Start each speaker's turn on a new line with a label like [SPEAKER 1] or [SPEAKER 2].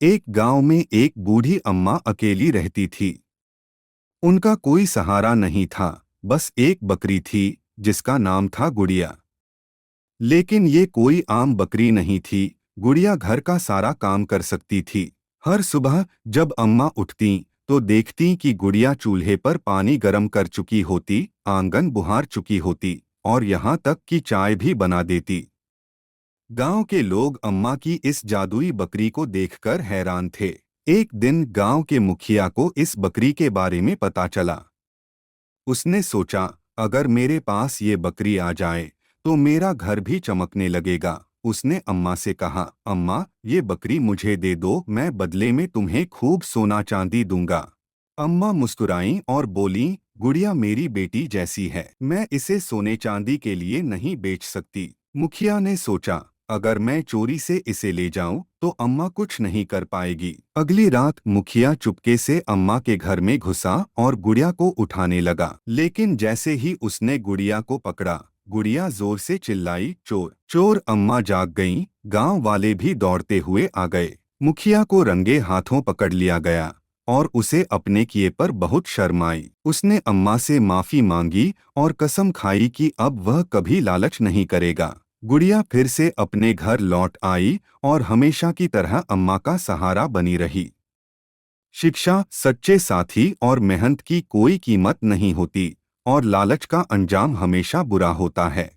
[SPEAKER 1] एक गांव में एक बूढ़ी अम्मा अकेली रहती थी। उनका कोई सहारा नहीं था, बस एक बकरी थी जिसका नाम था गुड़िया। लेकिन ये कोई आम बकरी नहीं थी। गुड़िया घर का सारा काम कर सकती थी। हर सुबह जब अम्मा उठती तो देखती कि गुड़िया चूल्हे पर पानी गर्म कर चुकी होती, आंगन बुहार चुकी होती और यहाँ तक कि चाय भी बना देती। गांव के लोग अम्मा की इस जादुई बकरी को देखकर हैरान थे। एक दिन गांव के मुखिया को इस बकरी के बारे में पता चला। उसने सोचा, अगर मेरे पास ये बकरी आ जाए तो मेरा घर भी चमकने लगेगा। उसने अम्मा से कहा, अम्मा, ये बकरी मुझे दे दो, मैं बदले में तुम्हें खूब सोना चांदी दूंगा। अम्मा मुस्कुराईं और बोलीं, गुड़िया मेरी बेटी जैसी है, मैं इसे सोने चांदी के लिए नहीं बेच सकती। मुखिया ने सोचा, अगर मैं चोरी से इसे ले जाऊं तो अम्मा कुछ नहीं कर पाएगी। अगली रात मुखिया चुपके से अम्मा के घर में घुसा और गुड़िया को उठाने लगा। लेकिन जैसे ही उसने गुड़िया को पकड़ा, गुड़िया जोर से चिल्लाई, चोर चोर। अम्मा जाग गईं। गांव वाले भी दौड़ते हुए आ गए। मुखिया को रंगे हाथों पकड़ लिया गया और उसे अपने किए पर बहुत शर्म आई। उसने अम्मा से माफी मांगी और कसम खाई कि अब वह कभी लालच नहीं करेगा। गुड़िया फिर से अपने घर लौट आई और हमेशा की तरह अम्मा का सहारा बनी रही। शिक्षा, सच्चे साथी और मेहनत की कोई कीमत नहीं होती और लालच का अंजाम हमेशा बुरा होता है।